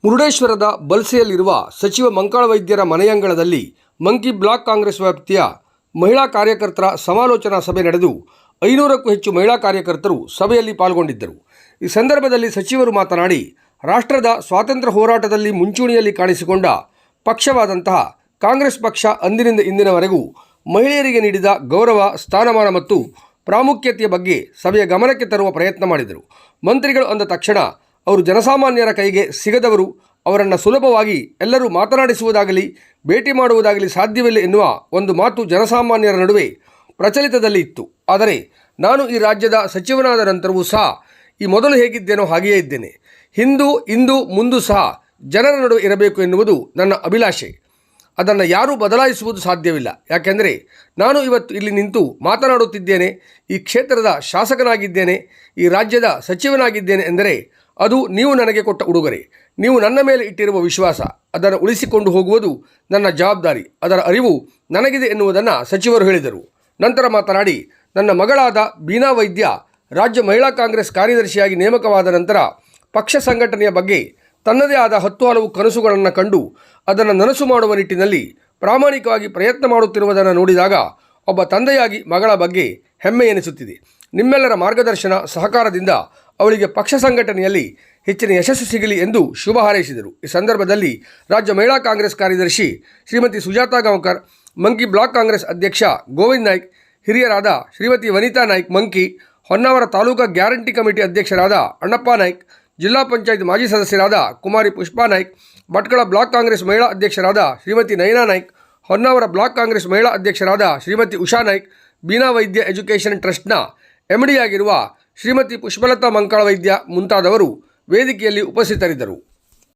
ಮುರುಡೇಶ್ವರದ ಬಲ್ಸೆಯಲ್ಲಿರುವ ಸಚಿವ ಮಂಕಾಳ ವೈದ್ಯರ ಮನೆಯಂಗಳದಲ್ಲಿ ಮಂಕಿ ಬ್ಲಾಕ್ ಕಾಂಗ್ರೆಸ್ ವ್ಯಾಪ್ತಿಯ ಮಹಿಳಾ ಕಾರ್ಯಕರ್ತರ ಸಮಾಲೋಚನಾ ಸಭೆ ನಡೆದು 500ಕ್ಕೂ ಹೆಚ್ಚು ಮಹಿಳಾ ಕಾರ್ಯಕರ್ತರು ಸಭೆಯಲ್ಲಿ ಪಾಲ್ಗೊಂಡಿದ್ದರು. ಈ ಸಂದರ್ಭದಲ್ಲಿ ಸಚಿವರು ಮಾತನಾಡಿ, ರಾಷ್ಟ್ರದ ಸ್ವಾತಂತ್ರ್ಯ ಹೋರಾಟದಲ್ಲಿ ಮುಂಚೂಣಿಯಲ್ಲಿ ಕಾಣಿಸಿಕೊಂಡ ಪಕ್ಷವಾದಂತಹ ಕಾಂಗ್ರೆಸ್ ಪಕ್ಷ ಅಂದಿನಿಂದ ಇಂದಿನವರೆಗೂ ಮಹಿಳೆಯರಿಗೆ ನೀಡಿದ ಗೌರವ, ಸ್ಥಾನಮಾನ ಮತ್ತು ಪ್ರಾಮುಖ್ಯತೆಯ ಬಗ್ಗೆ ಸಭೆಯ ಗಮನಕ್ಕೆ ತರುವ ಪ್ರಯತ್ನ ಮಾಡಿದರು. ಮಂತ್ರಿಗಳು ಅಂದ ತಕ್ಷಣ ಅವರು ಜನಸಾಮಾನ್ಯರ ಕೈಗೆ ಸಿಗದವರು, ಅವರನ್ನು ಸುಲಭವಾಗಿ ಎಲ್ಲರೂ ಮಾತನಾಡಿಸುವುದಾಗಲಿ ಭೇಟಿ ಮಾಡುವುದಾಗಲಿ ಸಾಧ್ಯವಿಲ್ಲ ಎನ್ನುವ ಒಂದು ಮಾತು ಜನಸಾಮಾನ್ಯರ ನಡುವೆ ಪ್ರಚಲಿತದಲ್ಲಿ ಇತ್ತು. ಆದರೆ ನಾನು ಈ ರಾಜ್ಯದ ಸಚಿವನಾದ ನಂತರವೂ ಸಹ ಈ ಮೊದಲು ಹೇಗಿದ್ದೇನೋ ಹಾಗೆಯೇ ಇದ್ದೇನೆ. ಇಂದು ಮುಂದೂ ಸಹ ಜನರ ನಡುವೆ ಇರಬೇಕು ಎನ್ನುವುದು ನನ್ನ ಅಭಿಲಾಷೆ. ಅದನ್ನು ಯಾರೂ ಬದಲಾಯಿಸುವುದು ಸಾಧ್ಯವಿಲ್ಲ. ಯಾಕೆಂದರೆ ನಾನು ಇವತ್ತು ಇಲ್ಲಿ ನಿಂತು ಮಾತನಾಡುತ್ತಿದ್ದೇನೆ, ಈ ಕ್ಷೇತ್ರದ ಶಾಸಕನಾಗಿದ್ದೇನೆ, ಈ ರಾಜ್ಯದ ಸಚಿವನಾಗಿದ್ದೇನೆ ಎಂದರೆ ಅದು ನೀವು ನನಗೆ ಕೊಟ್ಟ ಉಡುಗೊರೆ, ನೀವು ನನ್ನ ಮೇಲೆ ಇಟ್ಟಿರುವ ವಿಶ್ವಾಸ. ಅದನ್ನು ಉಳಿಸಿಕೊಂಡು ಹೋಗುವುದು ನನ್ನ ಜವಾಬ್ದಾರಿ. ಅದರ ಅರಿವು ನನಗಿದೆ ಎನ್ನುವುದನ್ನು ಸಚಿವರು ಹೇಳಿದರು. ನಂತರ ಮಾತನಾಡಿ, ನನ್ನ ಮಗಳಾದ ಬೀನಾ ವೈದ್ಯ ರಾಜ್ಯ ಮಹಿಳಾ ಕಾಂಗ್ರೆಸ್ ಕಾರ್ಯದರ್ಶಿಯಾಗಿ ನೇಮಕವಾದ ನಂತರ ಪಕ್ಷ ಸಂಘಟನೆಯ ಬಗ್ಗೆ ತನ್ನದೇ ಆದ 10 ಹಲವು ಕನಸುಗಳನ್ನು ಕಂಡು ಅದನ್ನು ನನಸು ಮಾಡುವ ನಿಟ್ಟಿನಲ್ಲಿ ಪ್ರಾಮಾಣಿಕವಾಗಿ ಪ್ರಯತ್ನ ಮಾಡುತ್ತಿರುವುದನ್ನು ನೋಡಿದಾಗ ಒಬ್ಬ ತಂದೆಯಾಗಿ ಮಗಳ ಬಗ್ಗೆ ಹೆಮ್ಮೆ ಎನಿಸುತ್ತಿದೆ. ನಿಮ್ಮೆಲ್ಲರ ಮಾರ್ಗದರ್ಶನ, ಸಹಕಾರದಿಂದ ಅವಳಿಗೆ ಪಕ್ಷ ಸಂಘಟನೆಯಲ್ಲಿ ಹೆಚ್ಚಿನ ಯಶಸ್ಸು ಸಿಗಲಿ ಎಂದು ಶುಭ ಹಾರೈಸಿದರು. ಈ ಸಂದರ್ಭದಲ್ಲಿ ರಾಜ್ಯ ಮಹಿಳಾ ಕಾಂಗ್ರೆಸ್ ಕಾರ್ಯದರ್ಶಿ ಶ್ರೀಮತಿ ಸುಜಾತಾ ಗಾಂವ್ಕರ್, ಮಂಕಿ ಬ್ಲಾಕ್ ಕಾಂಗ್ರೆಸ್ ಅಧ್ಯಕ್ಷ ಗೋವಿಂದ್ ನಾಯ್ಕ್, ಹಿರಿಯರಾದ ಶ್ರೀಮತಿ ವನಿತಾ ನಾಯ್ಕ್ ಮಂಕಿ, ಹೊನ್ನಾವರ ತಾಲೂಕಾ ಗ್ಯಾರಂಟಿ ಕಮಿಟಿ ಅಧ್ಯಕ್ಷರಾದ ಅಣ್ಣಪ್ಪ ನಾಯ್ಕ್, ಜಿಲ್ಲಾ ಪಂಚಾಯತ್ ಮಾಜಿ ಸದಸ್ಯರಾದ ಕುಮಾರಿ ಪುಷ್ಪಾ ನಾಯ್ಕ್, ಭಟ್ಕಳ ಬ್ಲಾಕ್ ಕಾಂಗ್ರೆಸ್ ಮಹಿಳಾ ಅಧ್ಯಕ್ಷರಾದ ಶ್ರೀಮತಿ ನಯನಾ ನಾಯ್ಕ್, ಹೊನ್ನಾವರ ಬ್ಲಾಕ್ ಕಾಂಗ್ರೆಸ್ ಮಹಿಳಾ ಅಧ್ಯಕ್ಷರಾದ ಶ್ರೀಮತಿ ಉಷಾ ನಾಯ್ಕ್, ಬೀನಾ ವೈದ್ಯ ಎಜುಕೇಷನ್ ಟ್ರಸ್ಟ್ನ MD ಆಗಿರುವ ಶ್ರೀಮತಿ ಪುಷ್ಪಲತಾ ಮಂಕಾಳ ವೈದ್ಯ ಮುಂತಾದವರು ವೇದಿಕೆಯಲ್ಲಿ ಉಪಸ್ಥಿತರಿದ್ದರು.